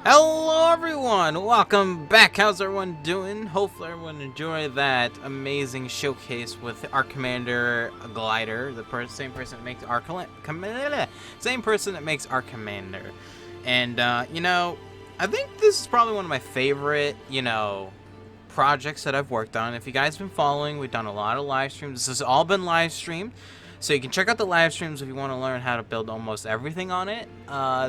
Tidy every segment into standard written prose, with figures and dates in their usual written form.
Hello everyone, welcome back. How's everyone doing? Hopefully everyone enjoyed that amazing showcase with our commander glider, the same person that makes our commander. And I think this is probably one of my favorite, projects that I've worked on. If you guys have been following, we've done a lot of live streams. This has all been live streamed. So you can check out the live streams if you want to learn how to build almost everything on it.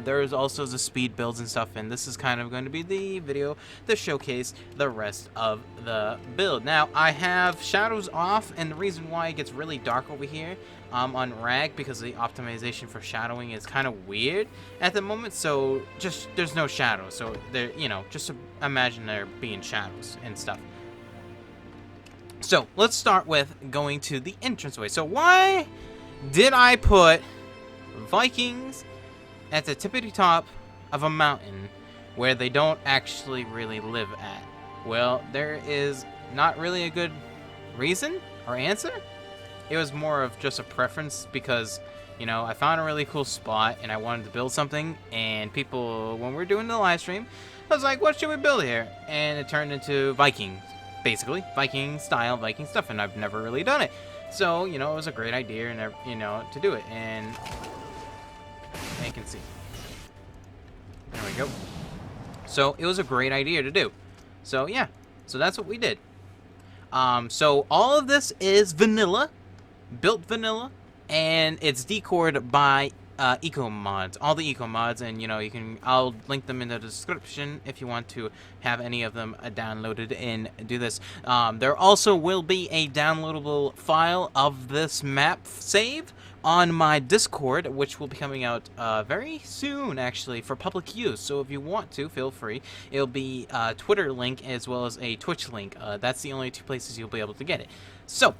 There's also the speed builds and stuff, and this is kind of going to be the video to showcase the rest of the build. Now, I have shadows off, and the reason why it gets really dark over here on Rag, because the optimization for shadowing is kind of weird at the moment, so just there's no shadows. So there, just imagine there being shadows and stuff. So, let's start with going to the entranceway. So, why did I put Vikings at the tippity top of a mountain where they don't actually really live at? Well, there is not really a good reason or answer. It was more of just a preference because, I found a really cool spot and I wanted to build something, and people, when we were doing the live stream, I was like, what should we build here? And it turned into Vikings. Basically, Viking style, Viking stuff, and I've never really done it. So, it was a great idea, and to do it. And you can see. There we go. So, it was a great idea to do. So, yeah. So, that's what we did. So, all of this is vanilla. Built vanilla. And it's decored by eco mods, all the eco mods, and I'll link them in the description if you want to have any of them downloaded and do this. There also will be a downloadable file of this map save on my Discord, which will be coming out very soon, actually, for public use. So if you want to, feel free. It'll be a Twitter link as well as a Twitch link. That's the only two places you'll be able to get it. So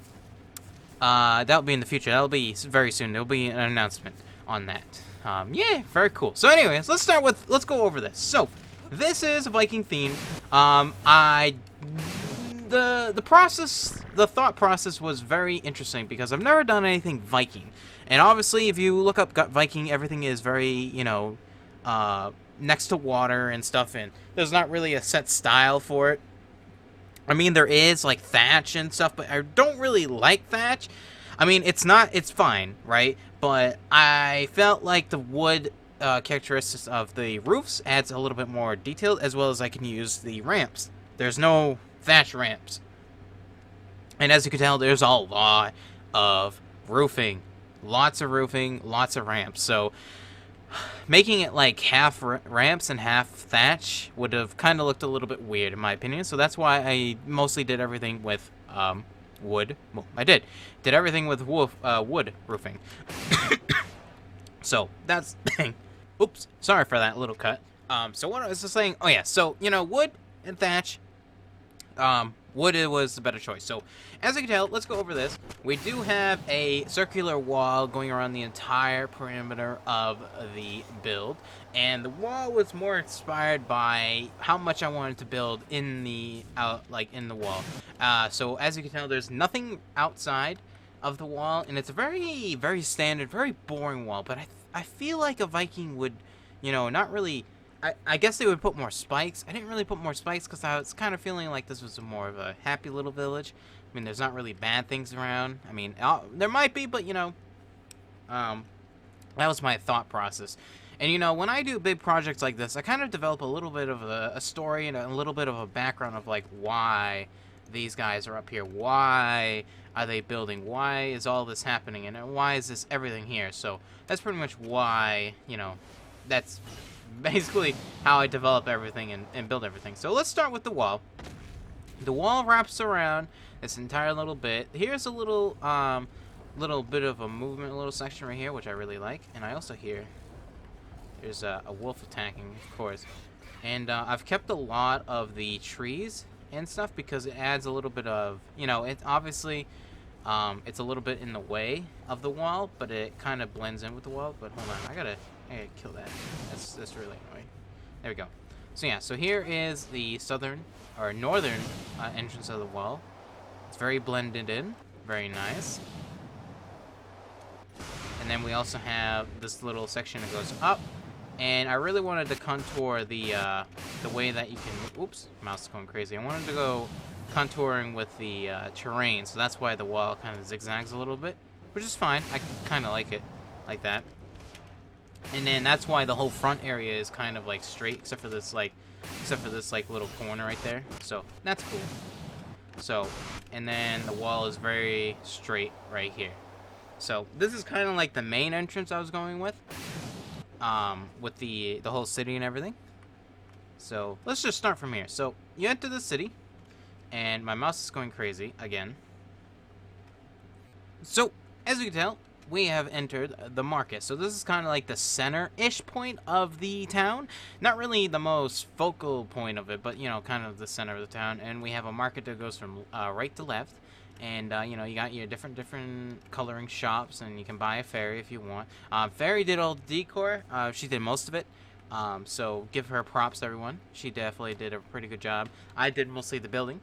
that'll be in the future. That'll be very soon. There'll be an announcement on that. Yeah, very cool. So anyways, let's go over this. So this is a Viking theme. The thought process was very interesting because I've never done anything Viking, and obviously if you look up Viking, everything is very next to water and stuff, and there's not really a set style for it. I mean, there is like thatch and stuff, but I don't really like thatch. I mean, it's fine, right? But I felt like the wood characteristics of the roofs adds a little bit more detail, as well as I can use the ramps. There's no thatch ramps. And as you can tell, there's a lot of roofing. Lots of roofing, lots of ramps. So making it like half ramps and half thatch would have kind of looked a little bit weird, in my opinion. So that's why I mostly did everything with wood. Well, I did everything with wood roofing. So that's the thing. Oops, sorry for that little cut. So what I was just saying, oh yeah, so wood and thatch. Wood was the better choice. So as you can tell, let's go over this. We do have a circular wall going around the entire perimeter of the build, and the wall was more inspired by how much I wanted to build in the in the wall. So as you can tell, there's nothing outside of the wall, and it's a very, very standard, very boring wall. But I feel like a Viking would, not really. I guess they would put more spikes. I didn't really put more spikes because I was kind of feeling like this was more of a happy little village. I mean, there's not really bad things around. I mean, there might be, but that was my thought process. And when I do big projects like this, I kind of develop a little bit of a story and a little bit of a background of like why these guys are up here. Why are they building? Why is all this happening? And why is this everything here? So that's pretty much why, that's basically how I develop everything and build everything. So let's start with the wall. The wall wraps around this entire little bit. Here's a little bit of a movement, a little section right here, which I really like. And I also hear there's a wolf attacking, of course. And I've kept a lot of the trees and stuff because it adds a little bit of, it obviously it's a little bit in the way of the wall, but it kind of blends in with the wall. But hold on, I gotta kill that. That's really annoying. There we go. So yeah, so here is the southern or northern entrance of the wall. It's very blended in, very nice. And then we also have this little section that goes up And I really wanted to contour the way that you can. Oops, mouse is going crazy. I wanted to go contouring with the terrain, so that's why the wall kind of zigzags a little bit, which is fine. I kind of like it like that. And then that's why the whole front area is kind of like straight, except for this like little corner right there. So that's cool. So, and then the wall is very straight right here. So this is kind of like the main entrance I was going with the whole city and everything. So let's just start from here. So you enter the city, and my mouse is going crazy again. So as you can tell, we have entered the market. So this is kind of like the center-ish point of the town. Not really the most focal point of it, but, you know, kind of the center of the town. And we have a market that goes from right to left. And, you know, you got your different coloring shops, and you can buy a fairy if you want. Fairy did all the decor. She did most of it. So give her props, everyone. She definitely did a pretty good job. I did mostly the building.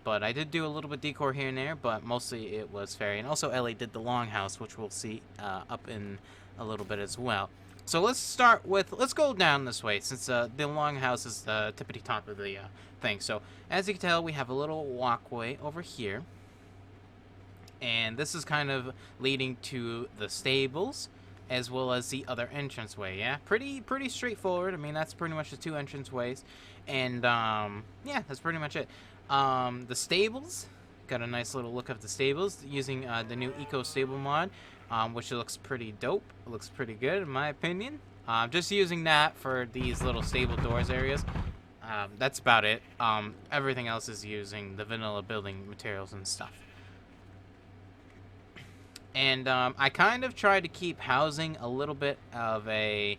But I did do a little bit decor here and there, but mostly it was fairy. And also Ellie did the longhouse, which we'll see up in a little bit as well. So let's go down this way, since the longhouse is the tippity top of the thing. So as you can tell, we have a little walkway over here. And this is kind of leading to the stables, as well as the other entranceway. Yeah, pretty straightforward. I mean, that's pretty much the two entranceways. And yeah, that's pretty much it. The stables, got a nice little look of the stables using the new Eco Stable mod, which looks pretty dope. It looks pretty good in my opinion. Just using that for these little stable doors areas. That's about it. Everything else is using the vanilla building materials and stuff. And I kind of try to keep housing a little bit of a,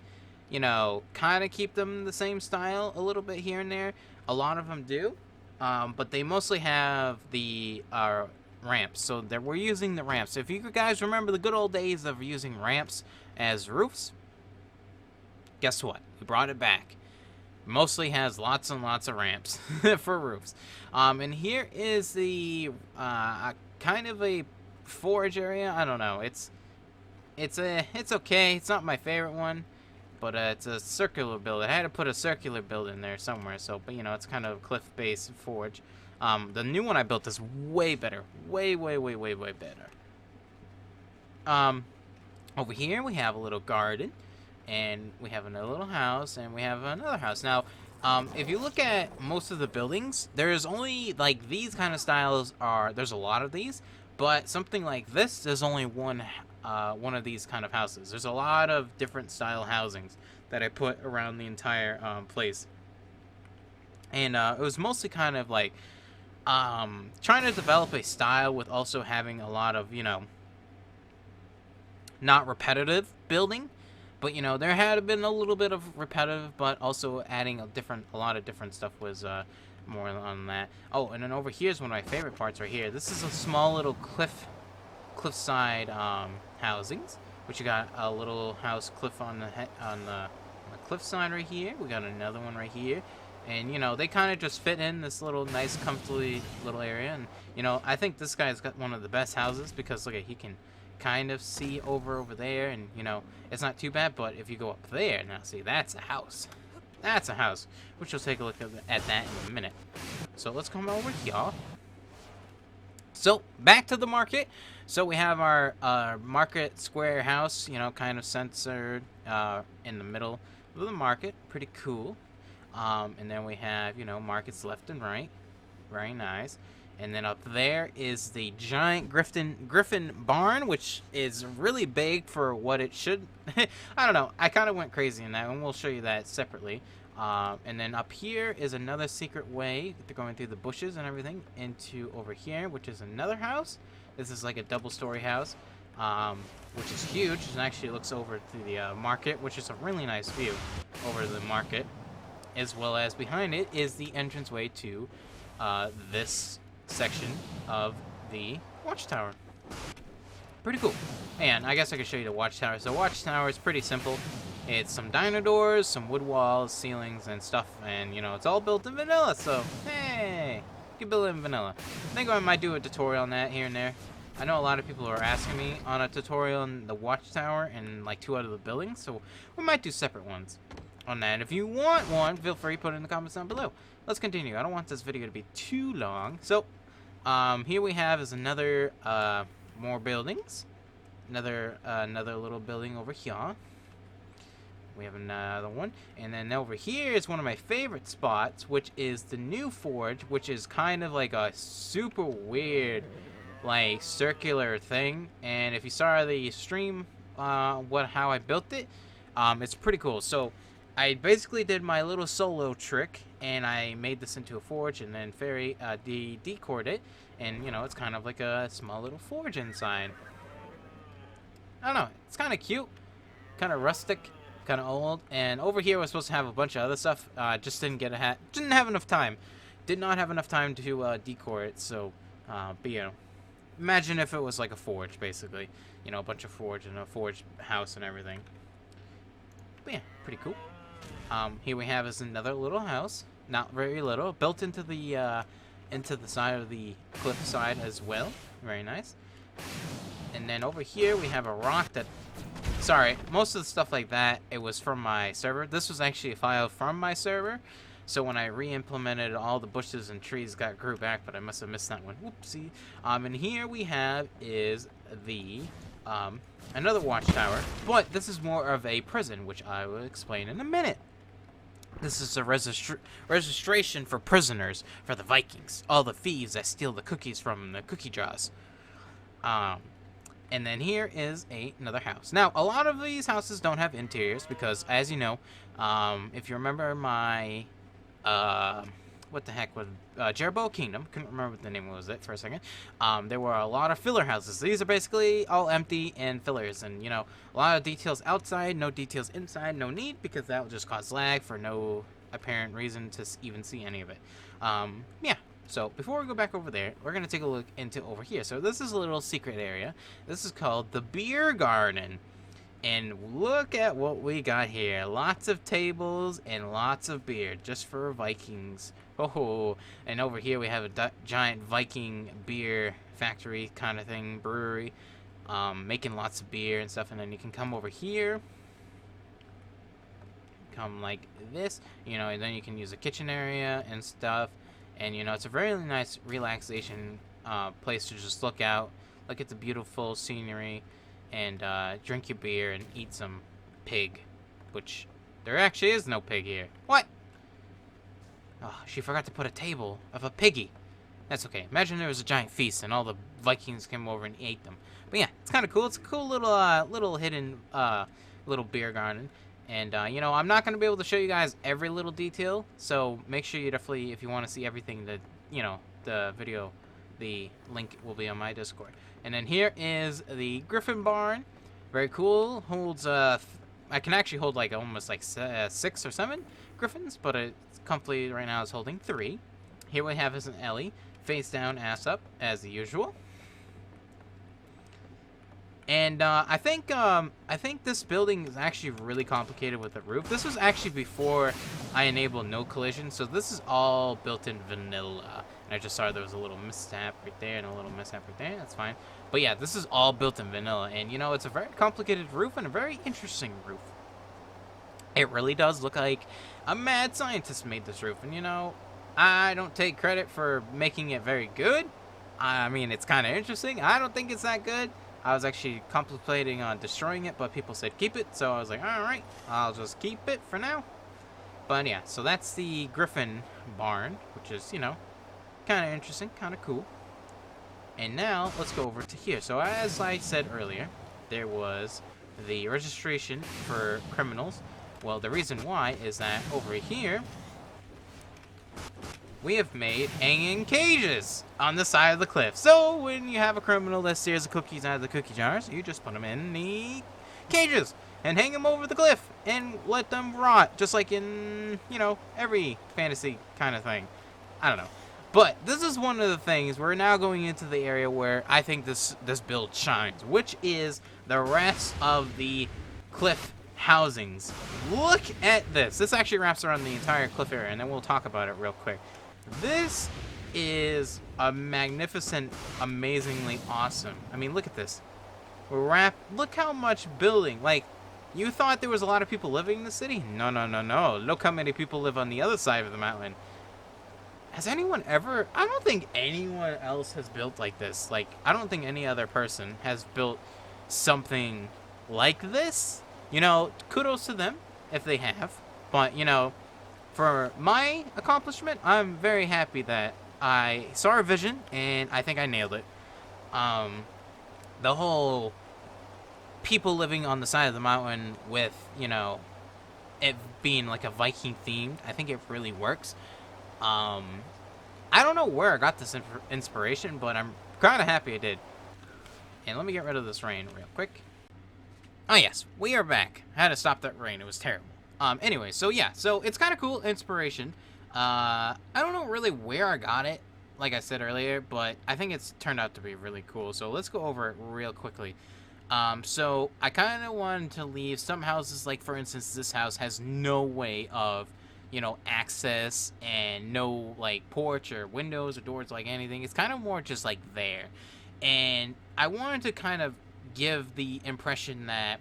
you know, kind of keep them the same style a little bit here and there. A lot of them do. But they mostly have the ramps, so we're using the ramps. So if you guys remember the good old days of using ramps as roofs, guess what? We brought it back. Mostly has lots and lots of ramps for roofs. And here is the kind of a forge area. I don't know. It's okay. It's not my favorite one. But it's a circular build. I had to put a circular build in there somewhere. So, but you know, it's kind of a cliff-based forge. The new one I built is way better. Way better. Over here we have a little garden, and we have another little house, and we have another house. Now, if you look at most of the buildings, there's only like these kind of styles there's a lot of these, but something like this, there's only one of these kind of houses. There's a lot of different style housings that I put around the entire place. And it was mostly kind of like trying to develop a style with also having a lot of, you know, not repetitive building. But, you know, there had been a little bit of repetitive, but also adding a lot of different stuff was more on that. Oh, and then over here's one of my favorite parts right here. This is a small little cliffside housings, which you got a little house cliff on the cliffside right here. We got another one right here, and you know they kind of just fit in this little nice, comfortably little area. And you know I think this guy's got one of the best houses because look at he can kind of see over there, and you know it's not too bad. But if you go up there now, see that's a house. That's a house, which we'll take a look at that in a minute. So let's come over here. So back to the market. So we have our market square house, you know, kind of censored in the middle of the market. Pretty cool. And then we have, you know, markets left and right. Very nice. And then up there is the giant Griffin barn, which is really big for what it should. I don't know. I kind of went crazy in that, and we'll show you that separately. And then up here is another secret way. They're going through the bushes and everything into over here, which is another house. This is like a double-story house, which is huge. And actually looks over to the market, which is a really nice view over the market. As well as behind it is the entranceway to this section of the watchtower. Pretty cool. And I guess I could show you the watchtower. So watchtower is pretty simple. It's some dino doors, some wood walls, ceilings, and stuff. And, you know, it's all built in vanilla. So, hey, you can build it in vanilla. I think I might do a tutorial on that here and there. I know a lot of people are asking me on a tutorial on the watchtower and like 2 out of the buildings, so we might do separate ones on that. If you want one, feel free to put it in the comments down below. Let's continue. I don't want this video to be too long. So, here we have is another, more buildings. Another little building over here. We have another one. And then over here is one of my favorite spots, which is the new forge, which is kind of like a super weird, like, circular thing. And if you saw the stream, how I built it, it's pretty cool. So, I basically did my little solo trick, and I made this into a forge, and then Fairy, decored it. And, you know, it's kind of like a small little forge inside. I don't know. It's kind of cute. Kind of rustic. Kind of old. And over here we're supposed to have a bunch of other stuff. Just didn't have enough time. Did not have enough time to decor it. So, but you know, imagine if it was like a forge, basically. You know, a bunch of forge and a forge house and everything. But yeah, pretty cool. Here we have is another little house. Not very little. Built into the side of the cliffside as well. Very nice. And then over here we have a rock that... Sorry, most of the stuff like that, it was from my server. This was actually a file from my server. So when I re-implemented, all the bushes and trees grew back, but I must have missed that one. Whoopsie. And here we have is the, another watchtower. But this is more of a prison, which I will explain in a minute. This is a registration for prisoners, for the Vikings. All the thieves that steal the cookies from the cookie jars. And then here is another house. Now, a lot of these houses don't have interiors because, as you know, if you remember my, what the heck was, Jerboa Kingdom, couldn't remember what the name was it for a second, there were a lot of filler houses. These are basically all empty and fillers, and, you know, a lot of details outside, no details inside, no need, because that will just cause lag for no apparent reason to even see any of it. Yeah. So, before we go back over there, we're going to take a look into over here. So, this is a little secret area. This is called the beer garden. And look at what we got here. Lots of tables and lots of beer just for Vikings. Oh, and over here we have a giant Viking beer factory kind of thing, brewery. Making lots of beer and stuff. And then you can come over here. Come like this. You know, and then you can use a kitchen area and stuff. And, you know, it's a very nice relaxation place to just look out, look at the beautiful scenery, and drink your beer and eat some pig, which there actually is no pig here. What? Oh, she forgot to put a table of a piggy. That's okay. Imagine there was a giant feast and all the Vikings came over and ate them. But yeah, it's kind of cool. It's a cool little hidden little beer garden. And, you know, I'm not going to be able to show you guys every little detail, so make sure you definitely, if you want to see everything, that, you know, the video, the link will be on my Discord. And then here is the Griffin Barn. Very cool. Holds, I can actually hold, like, almost, like, 6 or 7 Griffins, but it's comfortably right now is holding 3. Here we have is an Ellie, face down, ass up, as usual. And I think this building is actually really complicated with the roof. This was actually before I enabled no collision, so this is all built in vanilla. And I just saw there was a little mishap right there and a little mishap right there. That's fine. But yeah, this is all built in vanilla, and you know, it's a very complicated roof and a very interesting roof. It really does look like a mad scientist made this roof, and you know, I don't take credit for making it very good. I mean, it's kind of interesting. I don't think it's that good. I was actually contemplating on destroying it, but people said keep it, so I was like, alright, I'll just keep it for now. But yeah, so that's the Griffin Barn, which is, you know, kind of interesting, kind of cool. And now, let's go over to here. So as I said earlier, there was the registration for criminals. Well, the reason why is that over here, we have made hanging cages on the side of the cliff. So when you have a criminal that steals the cookies out of the cookie jars, you just put them in the cages and hang them over the cliff and let them rot, just like in, you know, every fantasy kind of thing. I don't know. But this is one of the things. We're now going into the area where I think this build shines, which is the rest of the cliff housings. Look at this. This actually wraps around the entire cliff area, and then we'll talk about it real quick. This is a magnificent, amazingly awesome. I mean, look at this. Look how much building. Like, you thought there was a lot of people living in the city? No, no, no, no. Look how many people live on the other side of the mountain. Has anyone ever... I don't think anyone else has built like this. Like, I don't think any other person has built something like this. You know, kudos to them if they have. But, you know, for my accomplishment, I'm very happy that I saw a vision, and I think I nailed it. The whole people living on the side of the mountain with, you know, it being like a Viking themed, I think it really works. I don't know where I got this inspiration, but I'm kind of happy I did. And let me get rid of this rain real quick. Oh yes, we are back. I had to stop that rain. It was terrible. Anyway, so yeah, so it's kind of cool inspiration. I don't know really where I got it, like I said earlier, but I think it's turned out to be really cool. So let's go over it real quickly. So I kind of wanted to leave some houses, like for instance, this house has no way of, you know, access and no like porch or windows or doors, like anything. It's kind of more just like there. And I wanted to kind of give the impression that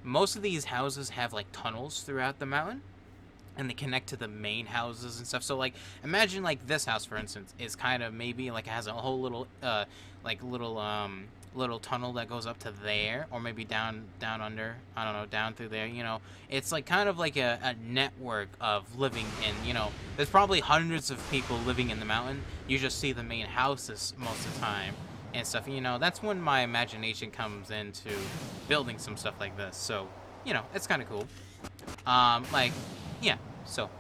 most of these houses have like tunnels throughout the mountain, and they connect to the main houses and stuff. So like imagine like this house, for instance, is kind of maybe like it has a whole little little tunnel that goes up to there, or maybe down under, I don't know, down through there. You know, it's like kind of like a network of living in, you know, there's probably hundreds of people living in the mountain. You just see the main houses most of the time and stuff. You know, that's when my imagination comes into building some stuff like this. So, you know, it's kind of cool. Like, yeah, so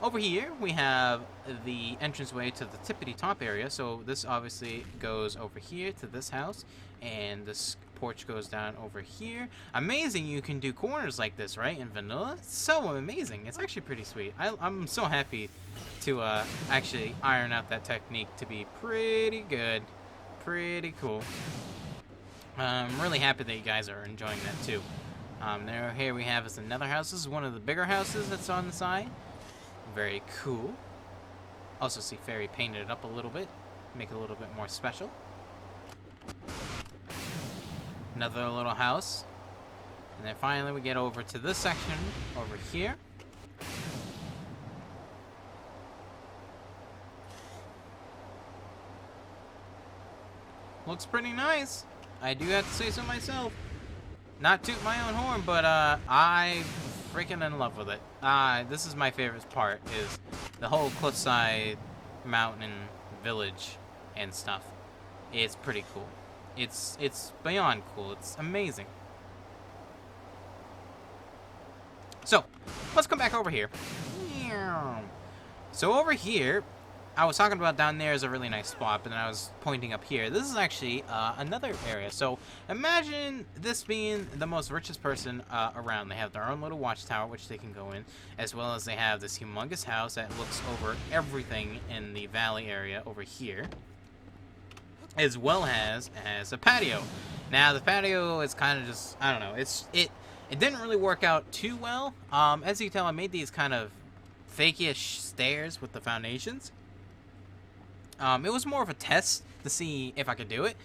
over here we have the entranceway to the tippity top area. So this obviously goes over here to this house, and this porch goes down over here. Amazing, you can do corners like this, right, in vanilla? It's so amazing. It's actually pretty sweet. I'm so happy to actually iron out that technique to be pretty good. Pretty cool. I'm really happy that you guys are enjoying that too. Here we have is another house. This is one of the bigger houses that's on the side. Very cool. Also see Fairy painted it up a little bit, make it a little bit more special. Another little house. And then finally we get over to this section over here. Looks pretty nice. I do have to say so myself. Not toot my own horn, but I'm freaking in love with it. This is my favorite part, is the whole Cliffside mountain village and stuff. It's pretty cool. It's beyond cool. It's amazing. So, let's come back over here. So over here, I was talking about down there is a really nice spot, but then I was pointing up here. This is actually another area. So imagine this being the most richest person around. They have their own little watchtower, which they can go in, as well as they have this humongous house that looks over everything in the valley area over here, as well as a patio. Now the patio is kind of just, I don't know, it didn't really work out too well. As you can tell, I made these kind of fake-ish stairs with the foundations. It was more of a test to see if I could do it,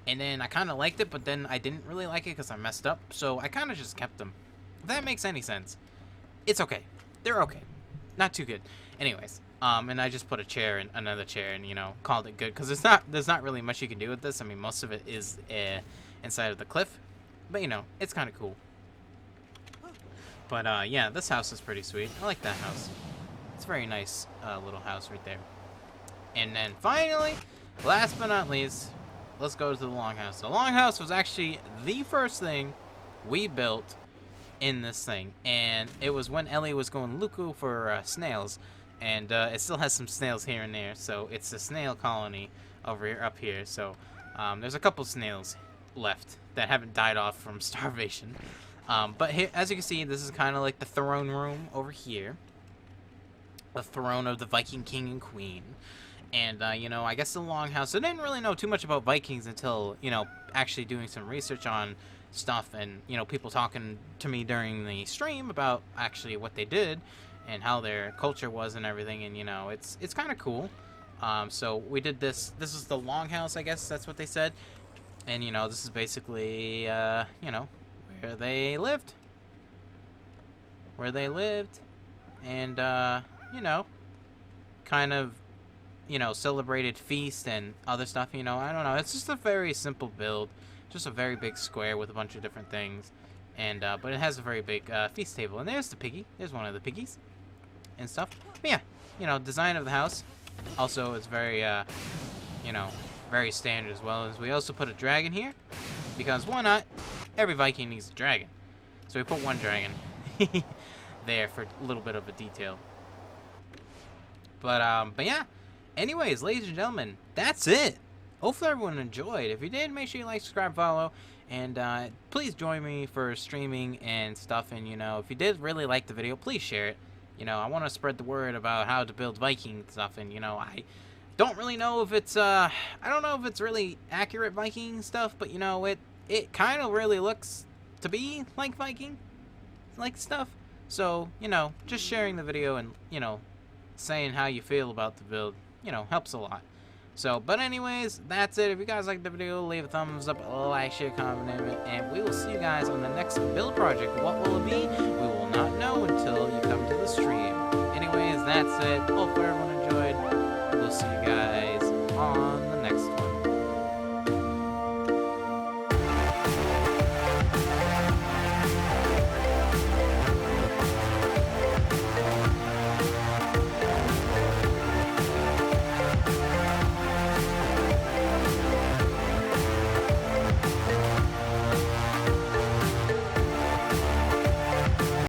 and then I kind of liked it, but then I didn't really like it because I messed up, so I kind of just kept them. If that makes any sense. It's okay. They're okay. Not too good. Anyways, and I just put a chair and another chair and, you know, called it good, because there's not really much you can do with this. I mean, most of it is inside of the cliff, but, you know, it's kind of cool. But, yeah, this house is pretty sweet. I like that house. It's a very nice little house right there. And then finally, last but not least, let's go to the longhouse. The longhouse was actually the first thing we built in this thing, and it was when Ellie was going loco for snails, and it still has some snails here and there. So it's a snail colony over here, up here. So there's a couple snails left that haven't died off from starvation. But here, as you can see, this is kind of like the throne room over here, the throne of the Viking king and queen. And, you know, I guess the longhouse, I didn't really know too much about Vikings until, you know, actually doing some research on stuff and, you know, people talking to me during the stream about actually what they did and how their culture was and everything. And, you know, it's kind of cool. So we did this. This is the longhouse, I guess that's what they said. And, you know, this is basically, you know, where they lived. Where they lived. And, you know, kind of, you know, celebrated feast and other stuff, you know. I don't know. It's just a very simple build. Just a very big square with a bunch of different things. And, but it has a very big feast table. And there's the piggy. There's one of the piggies. And stuff. But yeah, you know, design of the house. Also, it's very, you know, very standard as well. As we also put a dragon here. Because why not? Every Viking needs a dragon. So we put one dragon there for a little bit of a detail. But yeah. Anyways, ladies and gentlemen, that's it. Hopefully everyone enjoyed. If you did, make sure you like, subscribe, follow. And please join me for streaming and stuff. And, you know, if you did really like the video, please share it. You know, I want to spread the word about how to build Viking stuff. And, you know, I don't really know if it's, I don't know if it's really accurate Viking stuff. But, you know, it kind of really looks to be like Viking, like stuff. So, you know, just sharing the video and, you know, saying how you feel about the build, you know, helps a lot. So, but anyways, that's it. If you guys liked the video, leave a thumbs up, like, share, comment, and we will see you guys on the next build project. What will it be? We will not know until you come to the stream. Anyways, that's it. Hope everyone enjoyed. We'll see you guys on